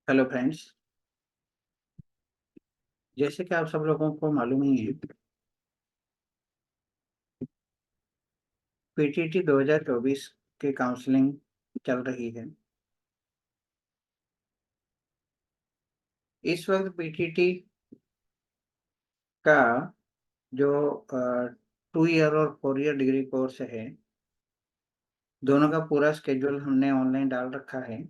Hello friends. जैसे कि आप सब लोगों को मालूम ही है, पीटीटी 2024 की काउंसलिंग चल रही है। इस वक्त पीटीटी का जो 2 ईयर और 4 ईयर डिग्री कोर्स है, दोनों का पूरा स्केड्यूल हमने ऑनलाइन डाल रखा है।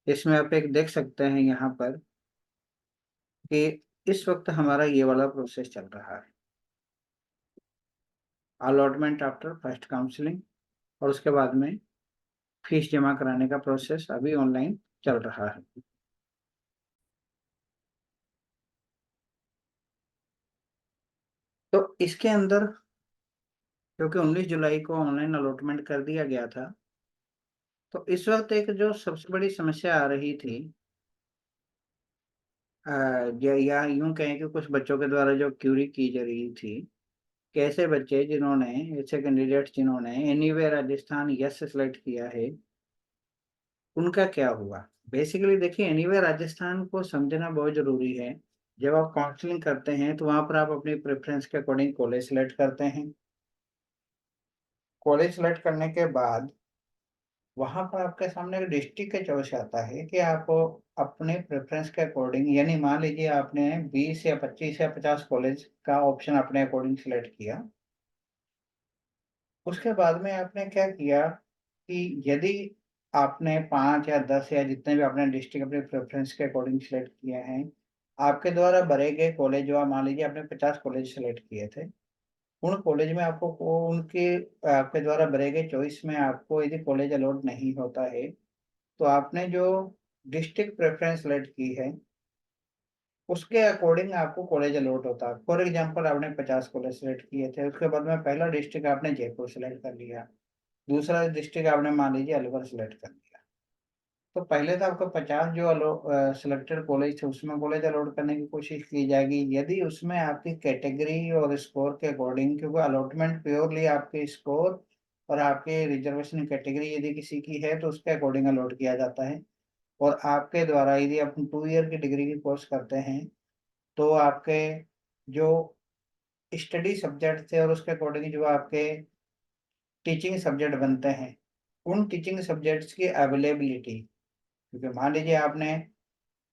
इसमें आप एक देख सकते हैं यहाँ पर कि इस वक्त हमारा ये वाला प्रोसेस चल रहा है। अलॉटमेंट आफ्टर फर्स्ट काउंसलिंग, और उसके बाद में फीस जमा कराने का प्रोसेस अभी ऑनलाइन चल रहा है। तो इसके अंदर, क्योंकि 19 जुलाई को ऑनलाइन अलॉटमेंट कर दिया गया था, तो इस वक्त एक जो सबसे बड़ी समस्या आ रही थी, या यूं कहें कि कुछ बच्चों के द्वारा जो क्यूरी की जा रही थी कि ऐसे बच्चे जिन्होंने, ऐसे कैंडिडेट जिन्होंने एनीवे राजस्थान यस सेलेक्ट किया है, उनका क्या हुआ। बेसिकली देखिए, एनीवे राजस्थान को समझना बहुत जरूरी है। जब आप काउंसलिंग करते हैं तो वहां पर आप अपनी प्रेफरेंस के अकॉर्डिंग कॉलेज सेलेक्ट करते हैं। कॉलेज सेलेक्ट करने के बाद वहां पर आपके सामने एक डिस्ट्रिक्ट का चॉइस आता है कि आप अपने प्रेफरेंस के अकॉर्डिंग, यानी मान लीजिए आपने 20 या 25 या 50 कॉलेज का ऑप्शन अपने अकॉर्डिंग सिलेक्ट किया। उसके बाद में आपने क्या किया कि यदि आपने 5 या 10 या जितने भी आपने डिस्ट्रिक्ट अपने प्रेफरेंस के अकॉर्डिंग सिलेक्ट किए हैं, आपके द्वारा भरे गए कॉलेज, जो आप मान लीजिए आपने 50 कॉलेज सेलेक्ट किए थे, उन कॉलेज में आपको उनके आपके द्वारा भरे गए चॉइस में आपको यदि कॉलेज अलॉट नहीं होता है, तो आपने जो डिस्ट्रिक्ट प्रेफरेंस सेलेक्ट की है, उसके अकॉर्डिंग आपको कॉलेज अलॉट होता है। फॉर एग्जांपल, आपने 50 कॉलेज सेलेक्ट किए थे, उसके बाद में पहला डिस्ट्रिक्ट आपने जयपुर सेलेक्ट कर लिया, दूसरा डिस्ट्रिक्ट आपने मान लीजिए अलवर सेलेक्ट कर लिया। तो पहले तो आपको 50 जो सिलेक्टेड कॉलेज थे उसमें कॉलेज अलॉट करने की कोशिश की जाएगी। यदि उसमें आपकी कैटेगरी और स्कोर के अकॉर्डिंग, क्योंकि अलॉटमेंट प्योरली आपके स्कोर और आपके रिजर्वेशन कैटेगरी यदि किसी की है तो उसके अकॉर्डिंग अलॉट किया जाता है। और आपके द्वारा यदि आप 2 ईयर की डिग्री की कोर्स करते हैं, तो आपके जो स्टडी सब्जेक्ट थे और उसके अकॉर्डिंग जो आपके टीचिंग सब्जेक्ट बनते हैं, उन टीचिंग सब्जेक्ट्स की अवेलेबिलिटी, क्योंकि मान लीजिए आपने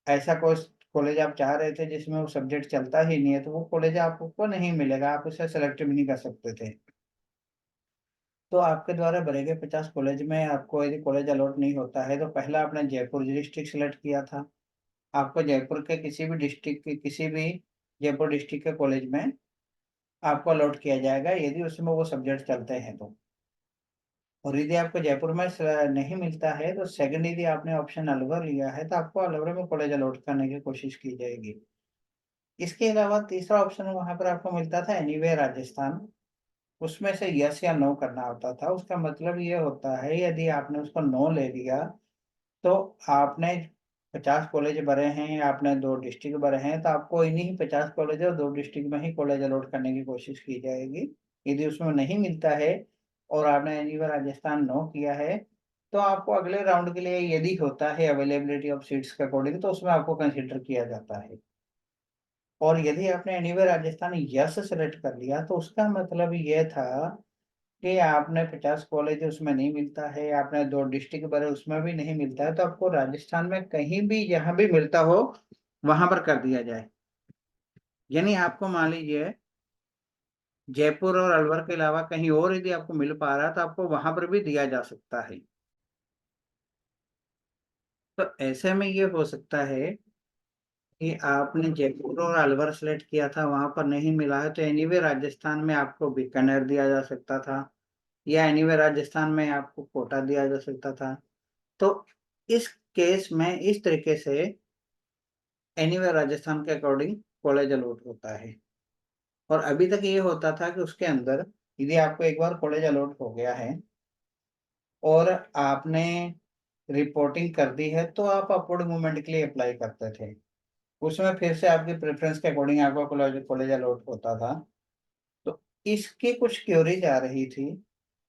ऐसा कोई कॉलेज आप चाह रहे थे जिसमें वो सब्जेक्ट चलता ही नहीं है, तो वो कॉलेज आपको नहीं मिलेगा, आप उसे सेलेक्ट भी नहीं कर सकते थे। तो आपके द्वारा भरे गए 50 कॉलेज में आपको यदि कॉलेज अलॉट नहीं होता है, तो पहला आपने जयपुर डिस्ट्रिक्ट सेलेक्ट किया था, आपको जयपुर के किसी भी डिस्ट्रिक्ट के किसी भी जयपुर डिस्ट्रिक्ट के कॉलेज में आपको अलॉट किया जाएगा यदि उसमें वो सब्जेक्ट चलते हैं तो। और यदि आपको जयपुर में नहीं मिलता है, तो सेकंड यदि आपने ऑप्शन अलवर लिया है, तो आपको अलवर में कॉलेज अलॉट करने की कोशिश की जाएगी। इसके अलावा तीसरा ऑप्शन वहां पर आपको मिलता था एनीवे राजस्थान, उसमें से यस या नो करना होता था। उसका मतलब ये होता है, यदि आपने उसको नो ले लिया, तो आपने 50 कॉलेज भरे हैं, आपने 2 डिस्ट्रिक्ट भरे हैं, तो आपको इन्हीं 50 कॉलेज और 2 डिस्ट्रिक्ट में ही कॉलेज अलॉट करने की कोशिश की जाएगी। यदि उसमें नहीं मिलता है और आपने एनीवे राजस्थान नो किया है, तो आपको अगले राउंड के लिए यदि होता है अवेलेबिलिटी ऑफ सीट्स के अकॉर्डिंग, तो उसमें आपको कंसिडर किया जाता है। और यदि आपने एनीवे राजस्थान यस सेलेक्ट कर लिया, तो उसका मतलब ये था कि आपने 50 कॉलेज उसमें नहीं मिलता है, आपने 2 डिस्ट्रिक्ट भरे उसमें भी नहीं मिलता है, तो आपको राजस्थान में कहीं भी जहां भी मिलता हो वहां पर कर दिया जाए। यानी आपको मान लीजिए जयपुर और अलवर के अलावा कहीं और यदि आपको मिल पा रहा है, तो आपको वहां पर भी दिया जा सकता है। तो ऐसे में ये हो सकता है कि आपने जयपुर और अलवर सेलेक्ट किया था, वहां पर नहीं मिला है, तो एनीवे राजस्थान में आपको बीकानेर दिया जा सकता था, या एनीवे राजस्थान में आपको कोटा दिया जा सकता था। तो इस केस में इस तरीके से एनीवे राजस्थान के अकॉर्डिंग कॉलेज अलॉट होता है। और अभी तक ये होता था कि उसके अंदर यदि आपको एक बार कॉलेज अलॉट हो गया है और आपने रिपोर्टिंग कर दी है, तो आप अपवर्ड मूवमेंट के लिए अप्लाई करते थे। उसमें फिर से आपकी प्रेफरेंस के अकॉर्डिंग आपका कॉलेज कॉलेज अलॉट होता था। तो इसकी कुछ क्यूरीज आ रही थी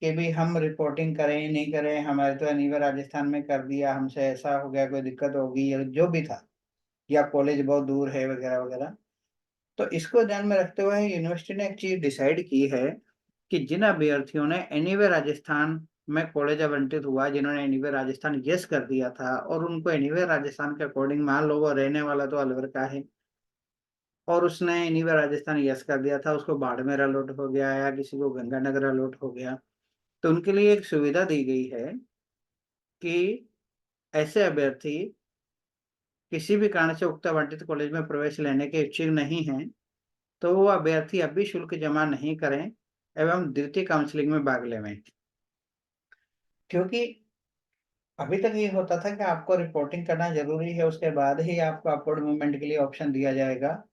कि भी हम रिपोर्टिंग करें नहीं करें, हमारे तो एनीवे राजस्थान में कर दिया, हमसे ऐसा हो गया, कोई दिक्कत होगी या जो भी था, या कॉलेज बहुत दूर है वगैरह वगैरह। तो इसको ध्यान में रखते हुए यूनिवर्सिटी ने एक चीज डिसाइड की है कि जिन अभ्यर्थियों ने एनीवे राजस्थान में कॉलेज आवंटित हुआ, जिन्होंने एनीवे राजस्थान यस कर दिया था और उनको एनीवे राजस्थान के अकॉर्डिंग, मान लो वो रहने वाला तो अलवर का है और उसने एनीवे राजस्थान यस कर दिया था, उसको बाड़मेर अलॉट हो गया या किसी को गंगानगर अलॉट हो गया, तो उनके लिए एक सुविधा दी गई है कि ऐसे अभ्यर्थी किसी भी कारण से उक्त आवंटित कॉलेज में प्रवेश लेने के इच्छुक नहीं हैं, तो वो अभ्यर्थी अभी शुल्क जमा नहीं करें एवं द्वितीय काउंसलिंग में भाग लेवें। क्योंकि अभी तक ये होता था कि आपको रिपोर्टिंग करना ज़रूरी है, उसके बाद ही आपको अपवर्ड मूवमेंट के लिए ऑप्शन दिया जाएगा।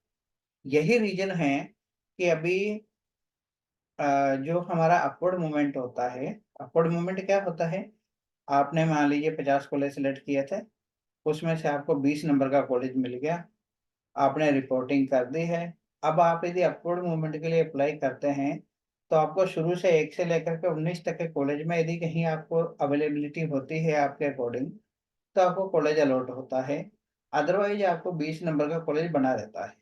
यही रीज़न है कि अभी जो हमारा अपवर्ड मूवमेंट होता है, अपवर्ड मूवमेंट क्या होता है? आपने मान लीजिए 50 कॉलेज सेलेक्ट किए थे, उसमें से आपको 20 नंबर का कॉलेज मिल गया, आपने रिपोर्टिंग कर दी है। अब आप यदि अपवर्ड मूवमेंट के लिए अप्लाई करते हैं, तो आपको शुरू से 1 से लेकर के 19 तक के कॉलेज में यदि कहीं आपको अवेलेबिलिटी होती है आपके अकॉर्डिंग, तो आपको कॉलेज अलॉट होता है। अदरवाइज़ आपको 20 नंबर का कॉलेज बना रहता है।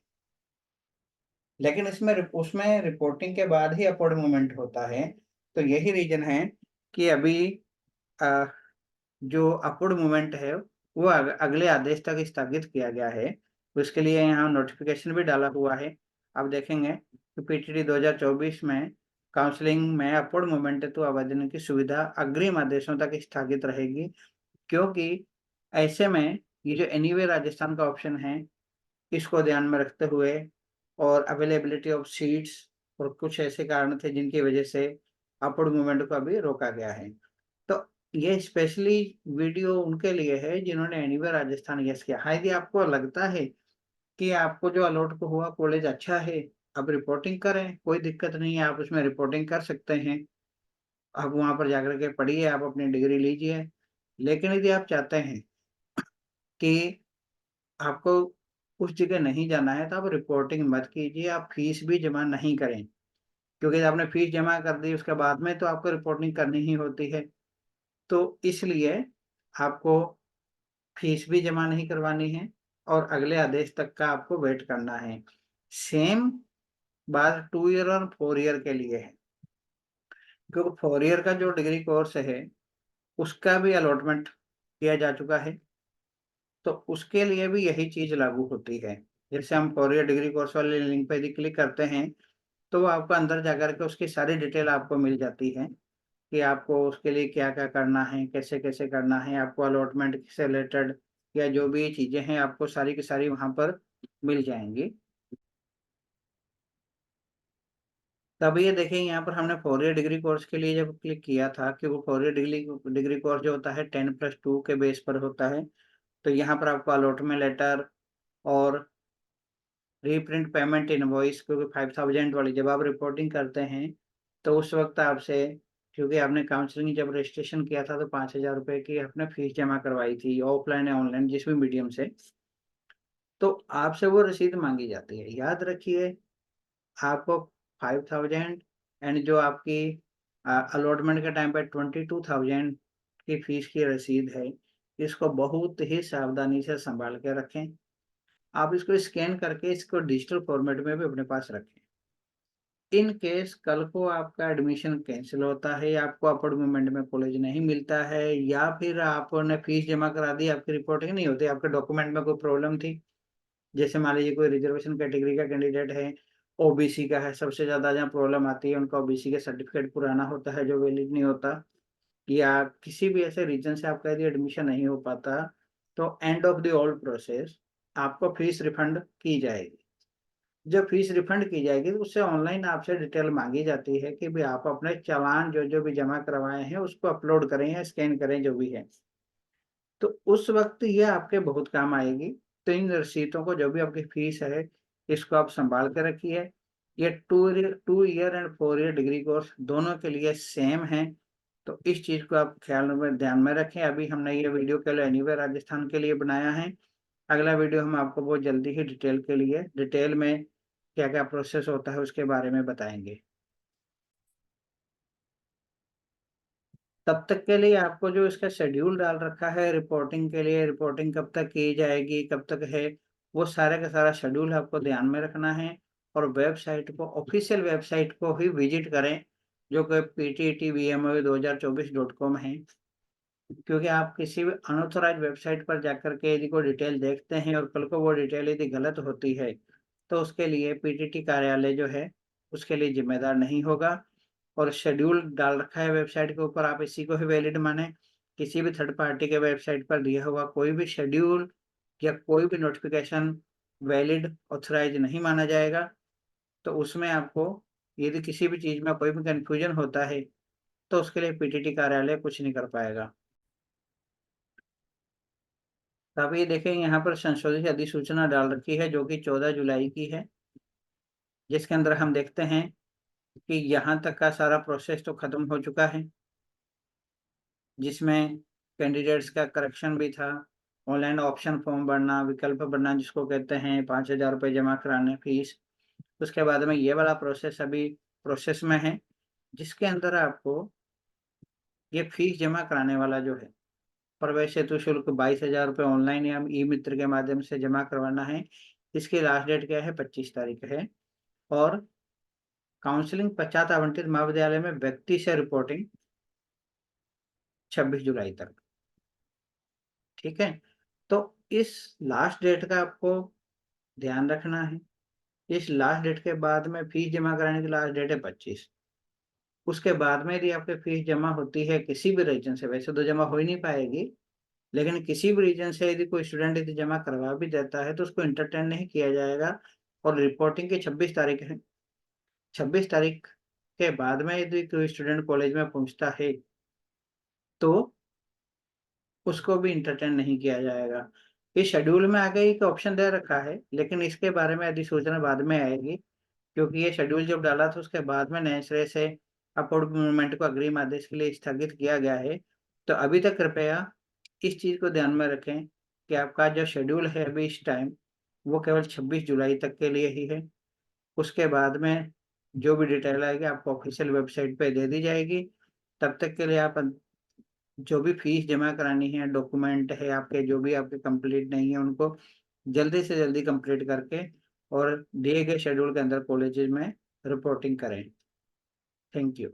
लेकिन उसमें रिपोर्टिंग के बाद ही अपवर्ड मूवमेंट होता है। तो यही रीज़न है कि अभी अ, जो अपवर्ड मूवमेंट है, वो अगले आदेश तक स्थगित किया गया है। उसके लिए यहाँ नोटिफ़िकेशन भी डाला हुआ है। आप देखेंगे कि पीटीटी 2024 में काउंसलिंग में अपवर्ड मूवमेंट हेतु आवेदन की सुविधा अग्रिम आदेशों तक स्थगित रहेगी, क्योंकि ऐसे में ये जो एनीवे राजस्थान का ऑप्शन है, इसको ध्यान में रखते हुए और अवेलेबिलिटी ऑफ सीट्स और कुछ ऐसे कारण थे जिनकी वजह से अपवर्ड मूवमेंट को अभी रोका गया है। तो ये स्पेशली वीडियो उनके लिए है जिन्होंने एनीवे राजस्थान यस किया। हाँ, यदि आपको लगता है कि आपको जो अलॉट को हुआ कॉलेज अच्छा है, आप रिपोर्टिंग करें, कोई दिक्कत नहीं है, आप उसमें रिपोर्टिंग कर सकते हैं। आप वहाँ पर जाकर के पढ़िए, आप अपनी डिग्री लीजिए। लेकिन यदि आप चाहते हैं कि आपको उस जगह नहीं जाना है, तो आप रिपोर्टिंग मत कीजिए, आप फीस भी जमा नहीं करें। क्योंकि आपने फीस जमा कर दी, उसके बाद में तो आपको रिपोर्टिंग करनी ही होती है। तो इसलिए आपको फीस भी जमा नहीं करवानी है और अगले आदेश तक का आपको वेट करना है। सेम बात 2 ईयर और 4 ईयर के लिए है। क्योंकि 4 ईयर का जो डिग्री कोर्स है, उसका भी अलॉटमेंट किया जा चुका है। तो उसके लिए भी यही चीज़ लागू होती है। जैसे हम 4 ईयर डिग्री कोर्स वाले लिंक पे यदि क्लिक करते हैं, तो वो आपको अंदर जाकर के उसकी सारी डिटेल आपको मिल जाती है कि आपको उसके लिए क्या-क्या करना है, कैसे-कैसे करना है, आपको अलॉटमेंट से रिलेटेड या जो भी चीज़ें हैं, आपको सारी की सारी वहाँ पर मिल जाएँगी। तब ये देखिए यहाँ पर हमने 4 ईयर डिग्री कोर्स के लिए जब क्लिक किया था कि वो 4 ईयर डिग्री डिग्री कोर्स जो होता है 10+2 के बेस पर होता है। तो यहाँ पर आपको अलॉटमेंट लेटर और रीप्रिंट पेमेंट इनवॉइस, क्योंकि 5000 वाली जब आप रिपोर्टिंग करते हैं, तो उस वक़्त आपसे, क्योंकि आपने काउंसलिंग जब रजिस्ट्रेशन किया था तो ₹5000 की आपने फीस जमा करवाई थी, ऑफ़लाइन या ऑनलाइन जिस भी मीडियम से, तो आपसे वो रसीद माँगी जाती है। याद रखिए, आपको 5000 एंड जो आपकी अलॉटमेंट के टाइम पे 22,000 की फीस की रसीद है, इसको बहुत ही सावधानी से सँभाल के रखें। आप इसको स्कैन करके इसको डिजिटल फॉर्मेट में भी अपने पास रखें। इन केस कल को आपका एडमिशन कैंसल होता है या आपको अपवर्ड मूवमेंट में कॉलेज नहीं मिलता है या फिर आपने फीस जमा करा दी, आपकी रिपोर्टिंग नहीं होती, आपके डॉक्यूमेंट में कोई प्रॉब्लम थी, जैसे मान लीजिए कोई रिजर्वेशन कैटेगरी का कैंडिडेट है, ओबीसी का है, सबसे ज़्यादा जहाँ प्रॉब्लम आती है उनका ओबीसी का सर्टिफिकेट पुराना होता है जो वैलिड नहीं होता, या किसी भी ऐसे रीज़न से आपका यदि एडमिशन नहीं हो पाता, तो end of the all process आपको फीस रिफंड की जाएगी। जब फीस रिफंड की जाएगी, तो उससे ऑनलाइन आपसे डिटेल माँगी जाती है कि भई आप अपने चालान जो-जो भी जमा करवाए हैं, उसको अपलोड करें या स्कैन करें, जो भी है। तो उस वक़्त ये आपके बहुत काम आएगी। तो इन रसीदों को, जो भी आपकी फीस है, इसको आप सँभाल के रखिए। ये 2 year and 4 year degree course दोनों के लिए सेम है। तो इस चीज़ को आप ख़्याल में ध्यान में रखें। अभी हमने ये वीडियो केवल एनीवे राजस्थान के लिए बनाया है। अगला वीडियो हम आपको बहुत जल्दी ही डिटेल में क्या-क्या प्रोसेस होता है उसके बारे में बताएँगे। तब तक के लिए आपको जो इसका शेड्यूल डाल रखा है रिपोर्टिंग के लिए, रिपोर्टिंग कब तक की जाएगी, कब तक है, वो सारा का सारा शेड्यूल आपको ध्यान में रखना है। और वेबसाइट को, ऑफिशियल वेबसाइट को ही विजिट करें, जो कि pttbmoe2024.com है। क्योंकि आप किसी भी अनऑथोराइज वेबसाइट पर जाकर के यदि कोई डिटेल देखते हैं और कल को वो डिटेल यदि गलत होती है, तो उसके लिए पीटीटी कार्यालय जो है, उसके लिए जिम्मेदार नहीं होगा। और शेड्यूल डाल रखा है वेबसाइट के ऊपर, आप इसी को ही वैलिड माने। किसी भी थर्ड पार्टी के वेबसाइट पर दिया हुआ कोई भी शेड्यूल या कोई भी नोटिफिकेशन वैलिड, ऑथराइज नहीं माना जाएगा। तो उसमें आपको यदि किसी भी चीज़ में कोई भी कन्फ्यूजन होता है, तो उसके लिए पीटीटी कार्यालय कुछ नहीं कर पाएगा। तो आप ये देखें, यहाँ पर संशोधित अधिसूचना डाल रखी है, जो कि 14 जुलाई की है, जिसके अंदर हम देखते हैं कि यहाँ तक का सारा प्रोसेस तो खत्म हो चुका है, जिसमें कैंडिडेट्स का करेक्शन भी था, ऑनलाइन ऑप्शन फॉर्म भरना, विकल्प भरना जिसको कहते हैं, 5,000 रुपये जमा कराने फीस। उसके बाद में ये वाला प्रोसेस अभी प्रोसेस में है, जिसके अंदर आपको ये फीस जमा कराने वाला जो है, प्रवेश हेतु शुल्क 22,000 रुपये ऑनलाइन या ई मित्र के माध्यम से जमा करवाना है। इसकी लास्ट डेट क्या है? 25 तारीख है। और काउंसलिंग पश्चात आवंटित महाविद्यालय में व्यक्ति से रिपोर्टिंग 26 जुलाई तक। ठीक है, तो इस लास्ट डेट का आपको ध्यान रखना है। इस लास्ट डेट के बाद में फीस जमा कराने की लास्ट डेट है 25। उसके बाद में यदि आपकी फीस जमा होती है किसी भी रीजन से, वैसे तो जमा हो ही नहीं पाएगी, लेकिन किसी भी रीजन से यदि कोई स्टूडेंट यदि जमा करवा भी देता है, तो उसको एंटरटेन नहीं किया जाएगा। और रिपोर्टिंग की 26 तारीख है। 26 तारीख के बाद में यदि कोई स्टूडेंट कॉलेज में पहुंचता है, तो उसको भी एंटरटेन नहीं किया जाएगा। इस शेड्यूल में आगे एक ऑप्शन दे रखा है, लेकिन इसके बारे में अधिसूचना बाद में आएगी, क्योंकि ये शेड्यूल जब डाला था उसके बाद में नए सिरे से अपवर्ड मूवमेंट को अग्रिम आदेश के लिए स्थगित किया गया है। तो अभी तक कृपया इस चीज़ को ध्यान में रखें कि आपका जो शेड्यूल है अभी इस टाइम, वो केवल 26 जुलाई तक के लिए ही है। उसके बाद में जो भी डिटेल आएगी आपको ऑफिशियल वेबसाइट पे दे दी जाएगी। तब तक के लिए आप जो भी फीस जमा करानी है, डॉक्यूमेंट है आपके, जो भी आपके कंप्लीट नहीं है, उनको जल्दी से जल्दी कंप्लीट करके और दिए गए शेड्यूल के अंदर कॉलेजेस में रिपोर्टिंग करें। Thank you.